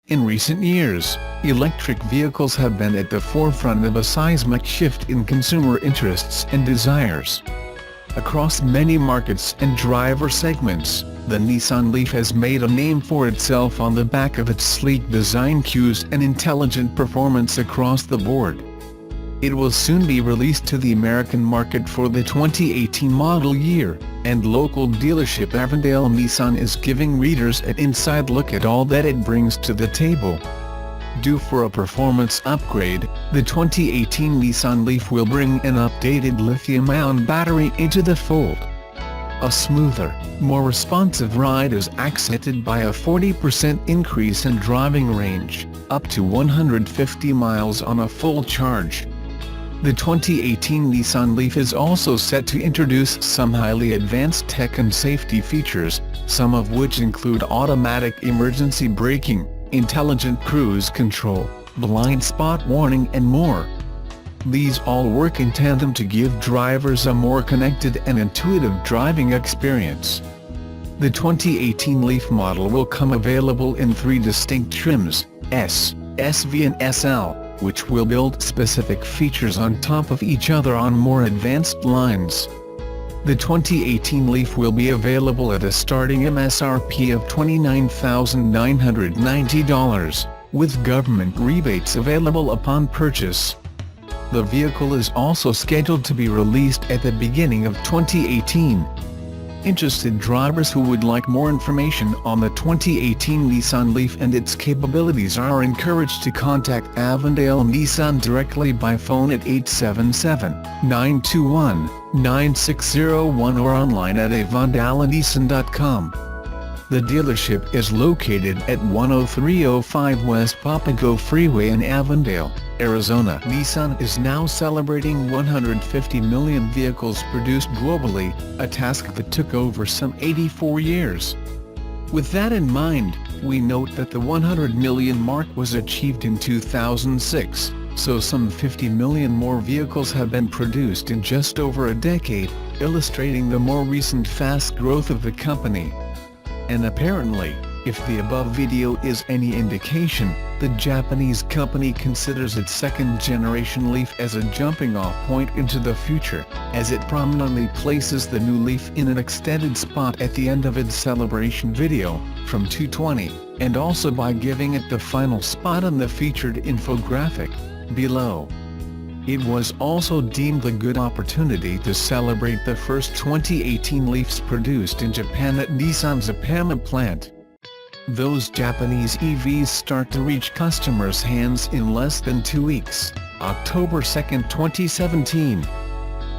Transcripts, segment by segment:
In recent years, electric vehicles have been at the forefront of a seismic shift in consumer interests and desires. Across many markets and driver segments, the Nissan Leaf has made a name for itself on the back of its sleek design cues and intelligent performance across the board. It will soon be released to the American market for the 2018 model year, and local dealership Avondale Nissan is giving readers an inside look at all that it brings to the table. Due for a performance upgrade, the 2018 Nissan Leaf will bring an updated lithium-ion battery into the fold. A smoother, more responsive ride is accented by a 40% increase in driving range, up to 150 miles on a full charge. The 2018 Nissan Leaf is also set to introduce some highly advanced tech and safety features, some of which include automatic emergency braking, intelligent cruise control, blind spot warning and more. These all work in tandem to give drivers a more connected and intuitive driving experience. The 2018 Leaf model will come available in 3 distinct trims, S, SV and SL, which will build specific features on top of each other on more advanced lines. The 2018 Leaf will be available at a starting MSRP of $29,990, with government rebates available upon purchase. The vehicle is also scheduled to be released at the beginning of 2018. Interested drivers who would like more information on the 2018 Nissan Leaf and its capabilities are encouraged to contact Avondale Nissan directly by phone at 877-921-9601 or online at avondalenissan.com. The dealership is located at 10305 West Papago Freeway in Avondale, Arizona. Nissan is now celebrating 150 million vehicles produced globally, a task that took over some 84 years. With that in mind, we note that the 100 million mark was achieved in 2006, so some 50 million more vehicles have been produced in just over a decade, illustrating the more recent fast growth of the company. And apparently, if the above video is any indication, the Japanese company considers its second-generation Leaf as a jumping-off point into the future, as it prominently places the new Leaf in an extended spot at the end of its celebration video, from 220, and also by giving it the final spot on the featured infographic, below. It was also deemed a good opportunity to celebrate the first 2018 Leafs produced in Japan at Nissan's Apama plant. Those Japanese EVs start to reach customers' hands in less than 2 weeks, October 2, 2017.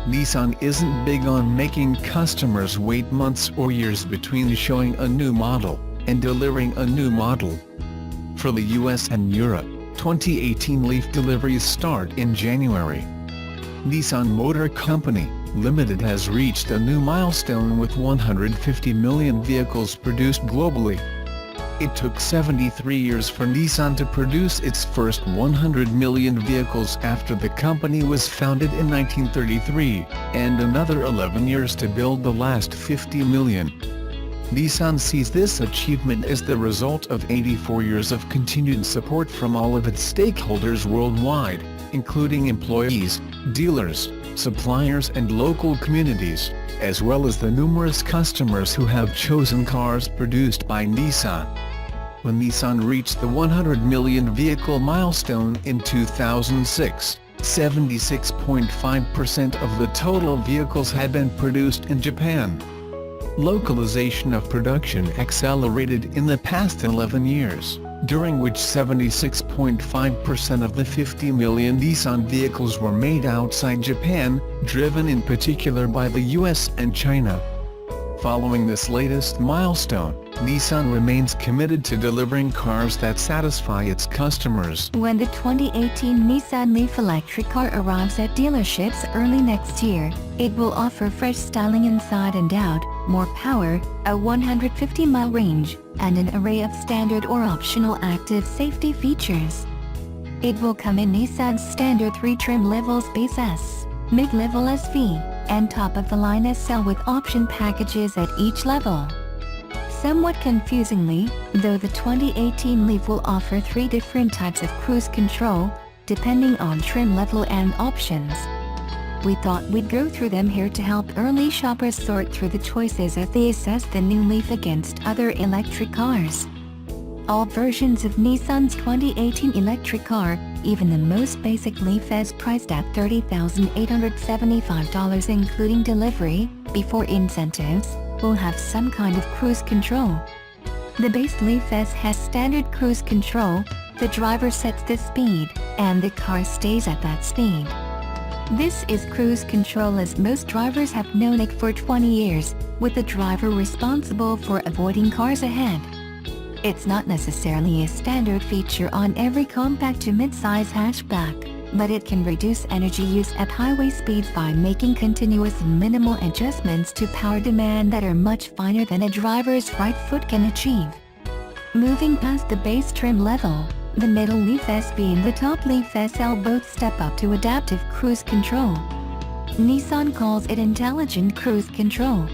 Nissan isn't big on making customers wait months or years between showing a new model and delivering a new model. For the US and Europe, 2018 Leaf deliveries start in January. Nissan Motor Company, Limited has reached a new milestone with 150 million vehicles produced globally. It took 73 years for Nissan to produce its first 100 million vehicles after the company was founded in 1933, and another 11 years to build the last 50 million. Nissan sees this achievement as the result of 84 years of continued support from all of its stakeholders worldwide, including employees, dealers, suppliers and local communities, as well as the numerous customers who have chosen cars produced by Nissan. When Nissan reached the 100 million vehicle milestone in 2006, 76.5% of the total vehicles had been produced in Japan. Localization of production accelerated in the past 11 years, during which 76.5% of the 50 million Nissan vehicles were made outside Japan, driven in particular by the US and China. Following this latest milestone, Nissan remains committed to delivering cars that satisfy its customers. When the 2018 Nissan Leaf electric car arrives at dealerships early next year, it will offer fresh styling inside and out, more power, a 150-mile range, and an array of standard or optional active safety features. It will come in Nissan's standard 3 trim levels: base S, mid-level SV, and top-of-the-line SL with option packages at each level. Somewhat confusingly, though, the 2018 Leaf will offer 3 different types of cruise control, depending on trim level and options. We thought we'd go through them here to help early shoppers sort through the choices as they assess the new Leaf against other electric cars. All versions of Nissan's 2018 electric car, even the most basic Leaf, is priced at $30,875 including delivery, before incentives, will have some kind of cruise control. The base Leaf S has standard cruise control. The driver sets the speed, and the car stays at that speed. This is cruise control as most drivers have known it for 20 years, with the driver responsible for avoiding cars ahead. It's not necessarily a standard feature on every compact to mid-size hatchback, but it can reduce energy use at highway speeds by making continuous and minimal adjustments to power demand that are much finer than a driver's right foot can achieve. Moving past the base trim level, the middle Leaf SB and the top Leaf SL both step up to adaptive cruise control. Nissan calls it intelligent cruise control.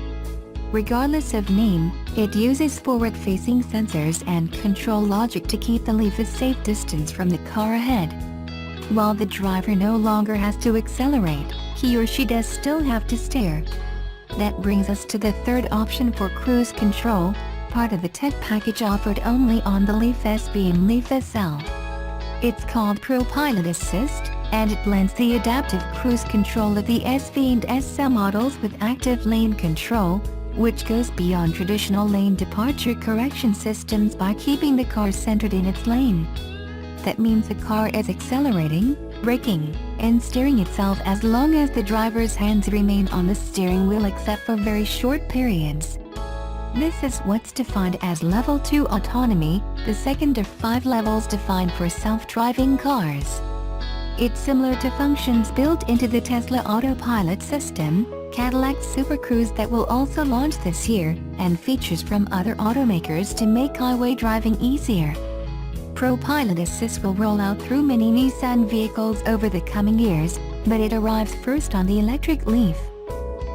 Regardless of name, it uses forward-facing sensors and control logic to keep the Leaf a safe distance from the car ahead. While the driver no longer has to accelerate, he or she does still have to steer. That brings us to the third option for cruise control, part of the tech package offered only on the Leaf SB and Leaf SL. It's called ProPilot Assist, and it blends the adaptive cruise control of the SV and SL models with active lane control, which goes beyond traditional lane departure correction systems by keeping the car centered in its lane. That means the car is accelerating, braking, and steering itself as long as the driver's hands remain on the steering wheel except for very short periods. This is what's defined as Level 2 autonomy, the second of 5 levels defined for self-driving cars. It's similar to functions built into the Tesla Autopilot system, Cadillac Super Cruise that will also launch this year, and features from other automakers to make highway driving easier. ProPilot Assist will roll out through many Nissan vehicles over the coming years, but it arrives first on the electric Leaf.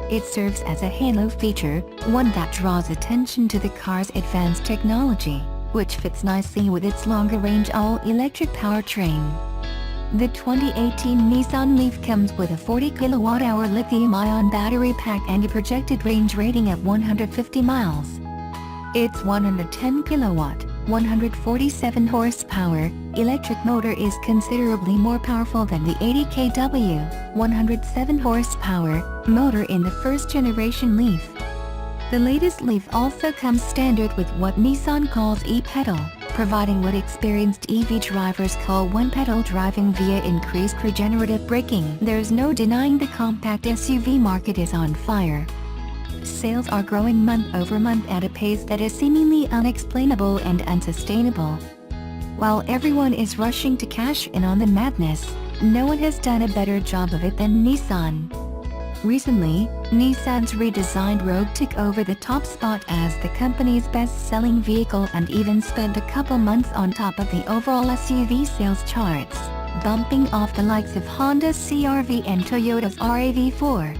It serves as a halo feature, one that draws attention to the car's advanced technology, which fits nicely with its longer-range all-electric powertrain. The 2018 Nissan Leaf comes with a 40 kWh lithium-ion battery pack and a projected range rating of 150 miles. Its 110 kW, 147 horsepower, electric motor is considerably more powerful than the 80 kW, 107 horsepower, motor in the first-generation Leaf. The latest Leaf also comes standard with what Nissan calls e-pedal, providing what experienced EV drivers call one-pedal driving via increased regenerative braking. There's no denying the compact SUV market is on fire. Sales are growing month over month at a pace that is seemingly unexplainable and unsustainable. While everyone is rushing to cash in on the madness, no one has done a better job of it than Nissan. Recently, Nissan's redesigned Rogue took over the top spot as the company's best-selling vehicle and even spent a couple months on top of the overall SUV sales charts, bumping off the likes of Honda's CR-V and Toyota's RAV4.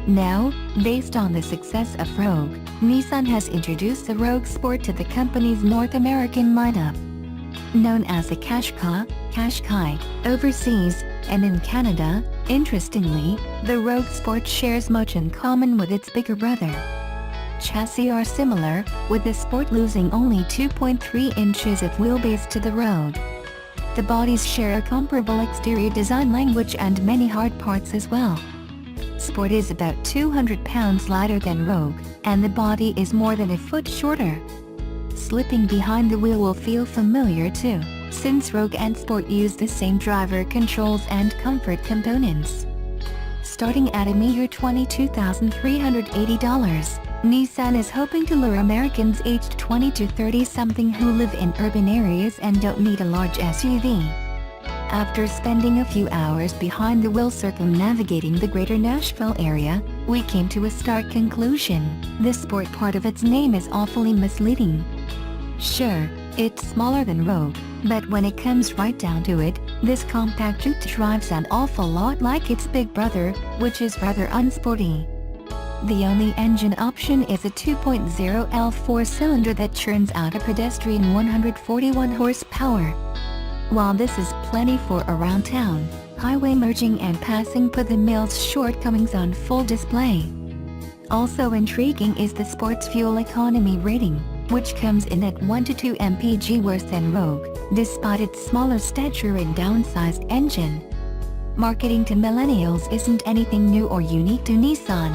Now, based on the success of Rogue, Nissan has introduced the Rogue Sport to the company's North American lineup. Known as the Qashqai, overseas, and in Canada, interestingly, the Rogue Sport shares much in common with its bigger brother. Chassis are similar, with the Sport losing only 2.3 inches of wheelbase to the Rogue. The bodies share a comparable exterior design language and many hard parts as well. Sport is about 200 pounds lighter than Rogue, and the body is more than a foot shorter. Slipping behind the wheel will feel familiar too, since Rogue and Sport use the same driver controls and comfort components. Starting at a mere $22,380, Nissan is hoping to lure Americans aged 20 to 30-something who live in urban areas and don't need a large SUV. After spending a few hours behind the wheel circumnavigating the greater Nashville area, we came to a stark conclusion: the Sport part of its name is awfully misleading. Sure, it's smaller than Rogue, but when it comes right down to it, this compact ute drives an awful lot like its big brother, which is rather unsporty. The only engine option is a 2.0L 4-cylinder that churns out a pedestrian 141 horsepower. While this is plenty for around town, highway merging and passing put the mill's shortcomings on full display. Also intriguing is the sports fuel economy rating, which comes in at 1 to 2 mpg worse than Rogue, despite its smaller stature and downsized engine. Marketing to millennials isn't anything new or unique to Nissan.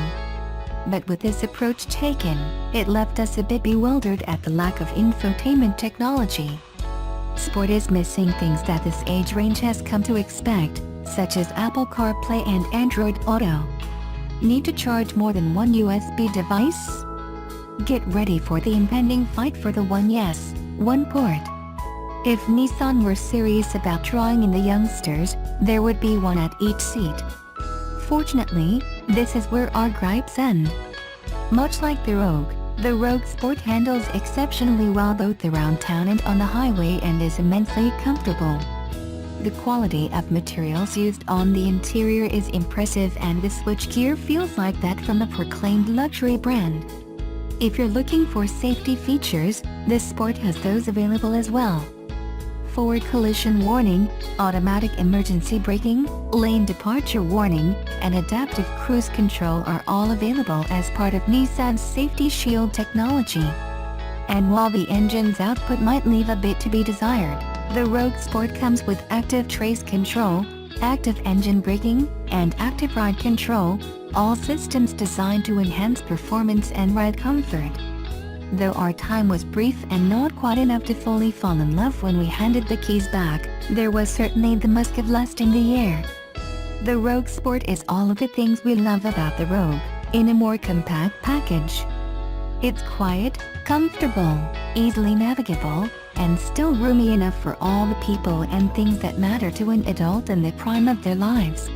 But with this approach taken, it left us a bit bewildered at the lack of infotainment technology. Sport is missing things that this age range has come to expect, such as Apple CarPlay and Android Auto. Need to charge more than one USB device? Get ready for the impending fight for the one yes, one port. If Nissan were serious about drawing in the youngsters, there would be one at each seat. Fortunately, this is where our gripes end. Much like the Rogue Sport handles exceptionally well both around town and on the highway and is immensely comfortable. The quality of materials used on the interior is impressive and the switchgear feels like that from the proclaimed luxury brand. If you're looking for safety features, this Sport has those available as well. Forward collision warning, automatic emergency braking, lane departure warning, and adaptive cruise control are all available as part of Nissan's Safety Shield technology. And while the engine's output might leave a bit to be desired, the Rogue Sport comes with active trace control, active engine braking, and active ride control, all systems designed to enhance performance and ride comfort. Though our time was brief and not quite enough to fully fall in love when we handed the keys back, there was certainly the musk of lust in the air. The Rogue Sport is all of the things we love about the Rogue, in a more compact package. It's quiet, comfortable, easily navigable, and still roomy enough for all the people and things that matter to an adult in the prime of their lives.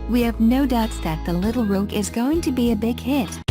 We have no doubts that the little Rogue is going to be a big hit.